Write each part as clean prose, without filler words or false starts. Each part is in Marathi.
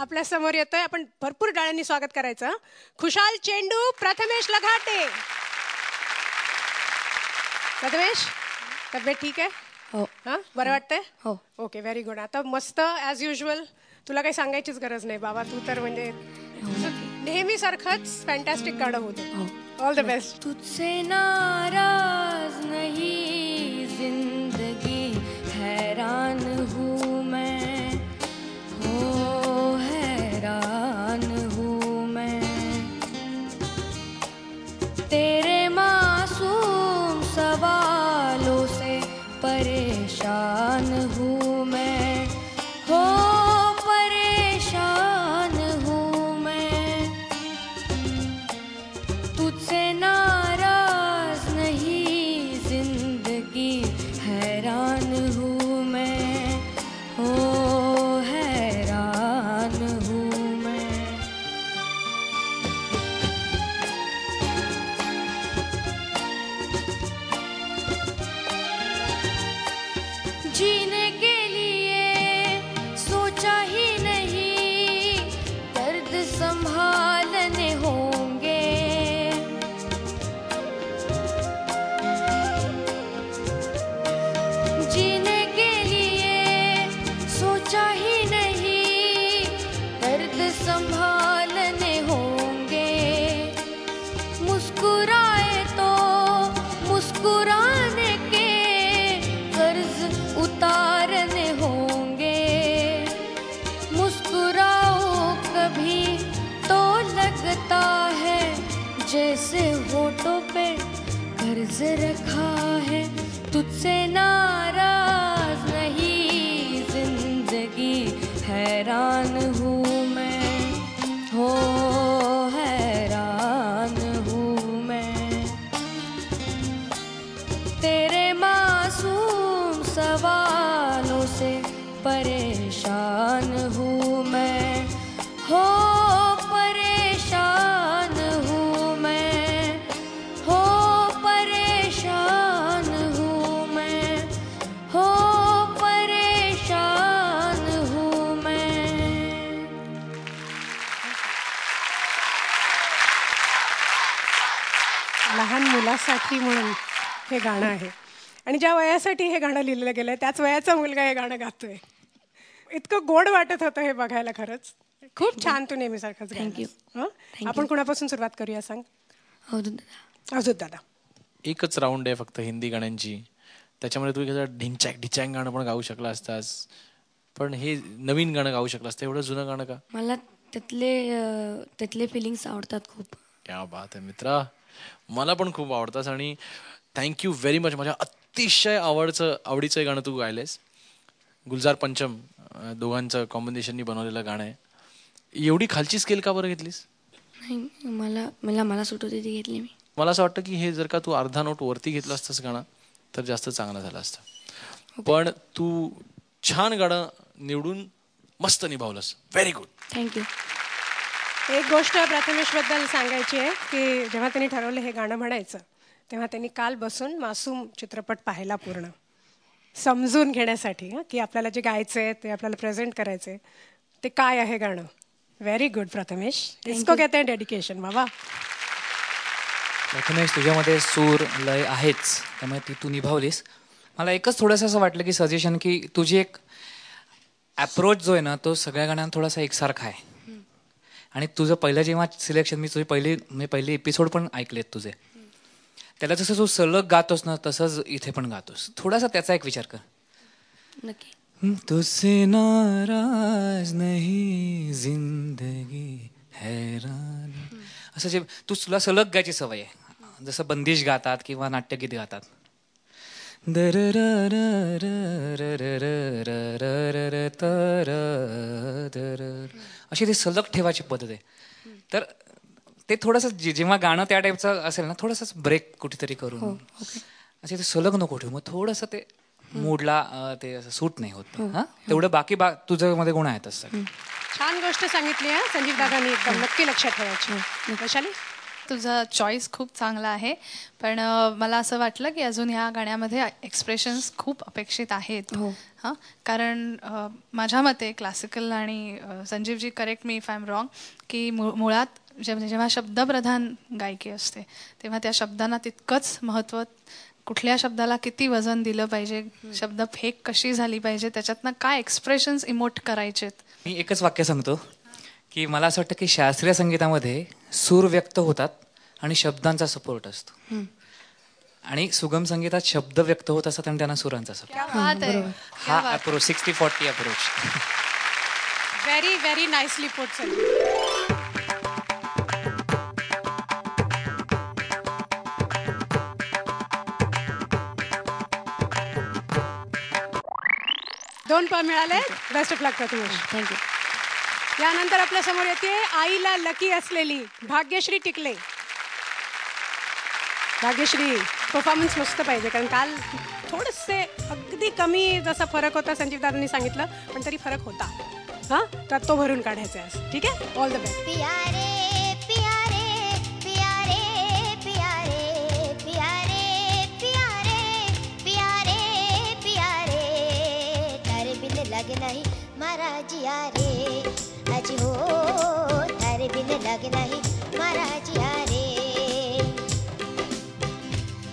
आपल्या समोर येतोय, आपण भरपूर टाळ्यांनी स्वागत करायचं. खुशाल चेंडू प्रथमेश लघाटे. प्रथमेश, तब्येत ठीक आहे? हो. हां, बरं वाटतंय? हो. Okay, very good. आता मस्त ॲज युजल, तुला काही सांगायचीच गरज नाही बाबा, तू तर म्हणजे नेहमीसारखंच फॅन्टॅस्टिक गाणं होतं. All the best. तुझसे नाराज नहीं जिंदगी हैरान हूँ मैं, हो हैरान हूँ मैं. तेरे मासूम सवालों से परेशान हूँ मैं, हो परेशान हूँ मैं. तुझसे नाराज नहीं जिंदगी हैरान हूँ मैं, हो हैरान हूँ मैं. जीने के लिए सोचा ही नहीं, दर्द संभालने होंगे. जीने के लिए सोचा ही नहीं, दर्द संभालने होंगे. मुस्कुराए तो मुस्कुराने के कर्ज उतारने होंगे. मुस्कुराओ कभी तो लगता है जैसे होठों पे कर्ज रखा है. तुझसे नाराज नहीं जिंदगी हैरान हूँ मैं, हो हैरान हूँ मैं. तेरे मासूम सवालों से परेशान हूँ मैं, हो परेशान हूँ मैं, हो परेशान हूँ मैं, हो परेशान हूँ मैं. लहान मुलासाठी म्हणून हे गाणं आहे, आणि ज्या वयासाठी हे गाणं लिहिलं गेलंय त्याच वयाचा मुलगा हे गाणं गातोय. इतकं गोड वाटत होतं हे बघायला. खरंच खूप छान. तू नेहमीसारखंच Thank you. आपण कुणापासून सुरुवात करूया सांग? अजूत दादा. एकच राऊंड आहे फक्त हिंदी गाण्यांची, त्याच्यामध्ये तू एखादं ढिंचॅक ढिचॅक गाणं पण गाऊ शकला असतास, पण हे नवीन गाणं गाऊ शकला असतं. एवढं जुनं गाणं का? मला त्यातले फिलिंग्स आवडतात खूप. क्या बात आहे मित्रा, मला पण खूप आवडतात आणि थँक्यू व्हेरी मच. माझ्या अतिशय आवडीचं गाणं तू गायलंयस. गुलजार पंचम दोघांचं कॉम्बिनेशननी बनवलेलं गाणं आहे. एवढी खालची स्केल का बरं घेतलीस? नाही, मला सुट होती ती घेतली मी. मला असं वाटतं की हे जर का तू अर्धा नोट वरती घेतलं असतंस गाणं तर जास्त चांगलं झालं असतं. पण तू छान गाणं निवडून मस्त निभावलंस. Very good. थँक्यू. एक गोष्ट प्रथमेशबद्दल सांगायची आहे की जेव्हा त्यांनी ठरवलं हे गाणं म्हणायचं तेव्हा त्यांनी काल बसून मासूम चित्रपट पाहिला पूर्ण, समजून घेण्यासाठी की आपल्याला जे गायचं आहे ते आपल्याला प्रेझेंट करायचं आहे ते काय आहे गाणं. Very good Prathamesh. इसको कहते हैं डेडिकेशन बाबा. प्रथमेश, तुझ्यामध्ये सूर लय आहेच, त्यामुळे ती तू निभावलीस. मला एकच थोडंसं असं वाटलं की सजेशन की तुझी एक ॲप्रोच जो आहे ना तो सगळ्या गाण्यांना थोडासा एकसारखा आहे. आणि तुझं पहिलं जेव्हा सिलेक्शन, मी तुझे पहिले एपिसोड पण ऐकलेत तुझे, त्याला जसं तू सलग गातोस ना तसंच इथे पण गातोस. थोडासा त्याचा एक विचार कर. नक्की. तुझसे नाराज नहीं जिंदगी हैरान, असं जे तुला सलग गायची सवय आहे, जसं बंदिश गातात किंवा नाट्यगीत गातात. अशी ते सलग ठेवायची पद्धत आहे. तर ते थोडंसं जेव्हा गाणं त्या टाईपचं असेल ना, थोडंसंच ब्रेक कुठेतरी करून असे ते सलग नको ठेवू. मग थोडंसं ते मूडला ते असं सूट नाही होत. हां, तेवढं बाकी तुझं मध्ये गुण आहेत असं. छान गोष्ट सांगितली आहे संजीव दादांनी, एकदम नक्की लक्षात ठेवायची. वैशाली? तुझा चॉईस खूप चांगला आहे, पण मला असं वाटलं की अजून ह्या गाण्यामध्ये एक्सप्रेशन्स खूप अपेक्षित आहेत. हां, कारण माझ्या मते क्लासिकल आणि Sanjeevji correct me if I am wrong, की मुळात जेव्हा शब्दप्रधान गायकी असते तेव्हा त्या शब्दांना तितकंच महत्त्व, कुठल्या शब्दाला किती वजन दिलं पाहिजे, शब्द फेक कशी झाली पाहिजे, त्याच्यातनं काय एक्सप्रेशन्स इमोट करायचेत. मी एकच वाक्य सांगतो की मला असं वाटतं की शास्त्रीय संगीतामध्ये सूर व्यक्त होतात आणि शब्दांचा सपोर्ट असतो, आणि सुगम संगीतात शब्द व्यक्त होत असतात आणि त्यांना सुरांचा सपोर्ट. हा approach 60-40 approach. Very very nicely put Sanjeev. दोन पॉइंट मिळाले. Best of luck Prathamesh. Thank you. यानंतर आपल्या समोर येते आईला लकी असलेली भाग्यश्री टिकले. भाग्यश्री, परफॉर्मन्स मस्त पाहिजे, कारण काल थोडेसे अगदी कमी जसा फरक होता संजीव दादांनी सांगितलं, पण तरी फरक होता. हां, तर तो भरून काढायचा आहे आज. ठीक आहे, ऑल द बेस्ट. प्यारे प्यारे प्यारे प्यारे प्यारे प्यारे प्यारे प्यारे तारे बिन लगे नहीं मारा जिया रे अजी हो, तारे बिन लगे नहीं मारा जिया रे.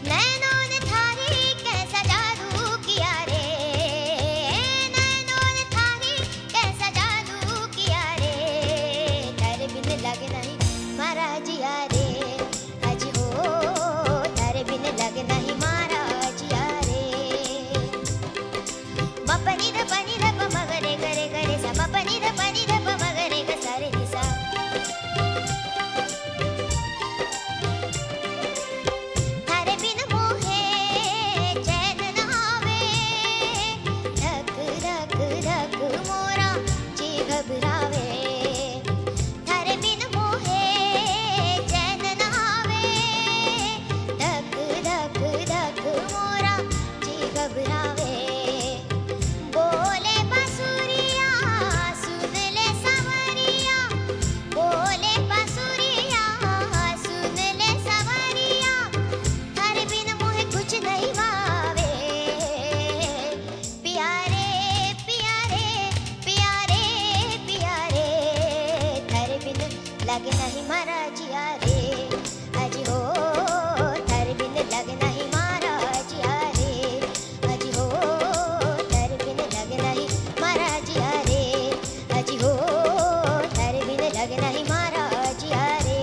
नैनों ने थारी कैसा जादू किया रे, नैनों ने थारी कैसा जादू किया रे, तारे बिन लगे नहीं मारा जिया रे अजी हो, तारे बिन लगे नहीं मारा जिया रे. मपनी ध पनी ध प मगरे गरे गरे सा, मपनी ध पनी ध प मगरे ग सा रे सा. तारे बिन मोहे चैन न आवे, धक धक धक मोरा जी घबरावे. तारे बिन मोहे चैन न आवे, धक धक धक मोरा जी घबरावे. बोले बांसुरिया सुन ले सवरिया, बोले बांसुरिया सुन ले सवरिया, तारे बिन मोहे कुछ नहीं भावे. प्यारे प्यारे प्यारे प्यारे तारे बिन लगे नहीं मारा जिया रे अजी हो, तारे बिन लगे नहीं मारा जिया रे अजी हो, तारे बिन लगे नहीं मारा जिया रे अजी हो, तारे बिन लगे नहीं मारा जिया रे.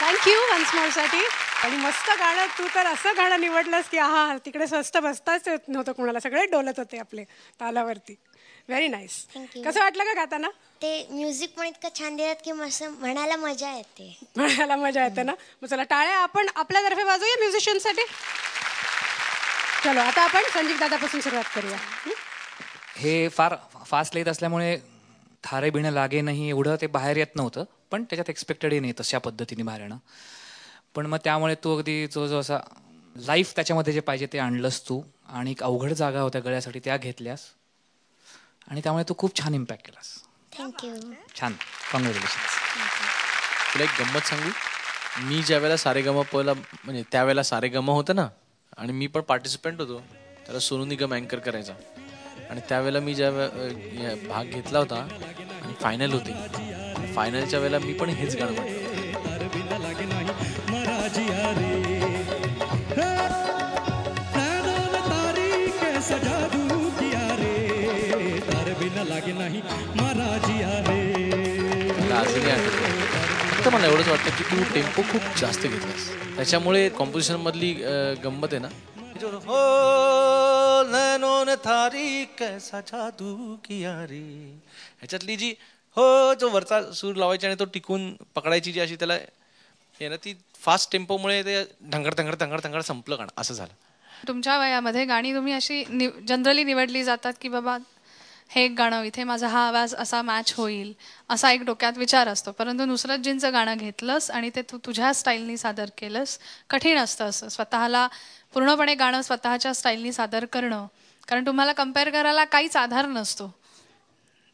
थँक्यू वन्स मोर साठी. आणि मस्त गाणं, तू तर असं गाणं निवडलंस की आहा, तिकडे स्वस्त बसताच येत नव्हतं कोणाला, सगळे डोलत होते आपले तालावरती. Very nice. Thank you. कसं वाटलं का गाताना? ते म्युझिक पण इतकं छान देतात की मस्त म्हणायला मजा येते. म्हणायला मजा येते ना. मग चला टाळ्या आपण आपल्यातर्फे वाजवूया म्युझिशियनसाठी. चलो, आता आपण संजीव दादापासून सुरुवात करूया. हे फार फास्ट लिहित असल्यामुळे थारे बिणं लागे नाही एवढं ते बाहेर येत नव्हतं, पण त्याच्यात एक्सपेक्टेड नाही तशा पद्धतीने बाहेर येणं. पण मग त्यामुळे तू अगदी जो असा लाईफ त्याच्यामध्ये जे पाहिजे ते आणलंस तू, आणि एक अवघड जागा होत्या गळ्यासाठी त्या घेतल्यास, आणि त्यामुळे तू खूप छान इम्पॅक्ट केलास. थँक्यू. छान, कॉंग्रॅच्युलेशन्स. तुला एक गंमत सांगू, मी ज्या वेळेला सारेगमपला म्हणजे त्यावेळेला सारेगम होतं ना, आणि मी पण पार्टिसिपेंट होतो, त्याला सोनू निगम अँकर करायचा, आणि त्यावेळेला मी ज्या भाग घेतला होता आणि फायनल होती, फायनलच्या वेळेला मी पण हेच गाणं म्हटलं. अजूनही आठवतं. फक्त मला एवढंच वाटतं की तू टेम्पो खूप जास्त घेतलास, त्याच्यामुळे कॉम्पोजिशन मधली गंमत आहे ना, हो नैनों ने थारी कैसा जादू किया रे, ह्याच्यातली जी हो जो वरचा सूर लावायची आणि तो टिकून पकडायची जी अशी त्याला हे ना, ती फास्ट टेम्पोमुळे ते ढंगड ढंगड ढंगड ढंगड संपलं गाणं, असं झालं. तुमच्या वयामध्ये गाणी तुम्ही अशी जनरली निवडली जातात की बाबा हे गाणं इथे माझा हा आवाज असा मॅच होईल, असा एक डोक्यात विचार असतो. परंतु नुसरतजींचं गाणं घेतलंस आणि ते तू तुझ्या स्टाईलनी सादर केलंस. कठीण असतं असं स्वतःला पूर्णपणे गाणं स्वतःच्या स्टाईलनी सादर करणं, कारण तुम्हाला कम्पेअर करायला काहीच आधार नसतो.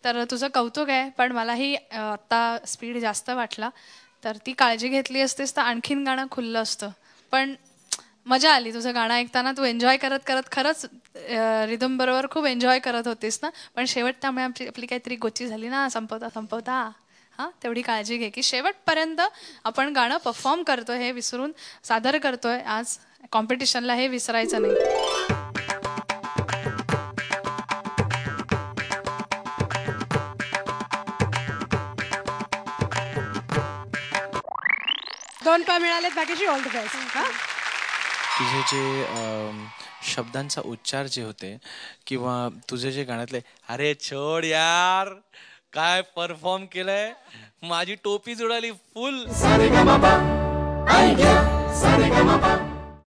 तर तुझं कौतुक आहे, पण मलाही आत्ता स्पीड जास्त वाटला. तर ती काळजी घेतली असतेस तर आणखीन गाणं खुललं असतं. पण मजा आली तुझं गाणं ऐकताना. तू एन्जॉय करत करत खरंच रिदम बरोबर खूप एन्जॉय करत होतीस ना. पण शेवट त्यामुळे आपली काहीतरी गोची झाली ना संपवता. हां, तेवढी काळजी घे की शेवटपर्यंत आपण गाणं परफॉर्म करतोय हे विसरून सादर करतोय आज कॉम्पिटिशनला, हे विसरायचं नाही. 2 पॉइंट मिळालेत बाकीची. All the best. तुझे जे शब्दांचा उच्चार जे होते किंवा तुझे जे गाण्यातले अरे छोड यार काय परफॉर्म केलंय, माझी टोपी उडाली फुल.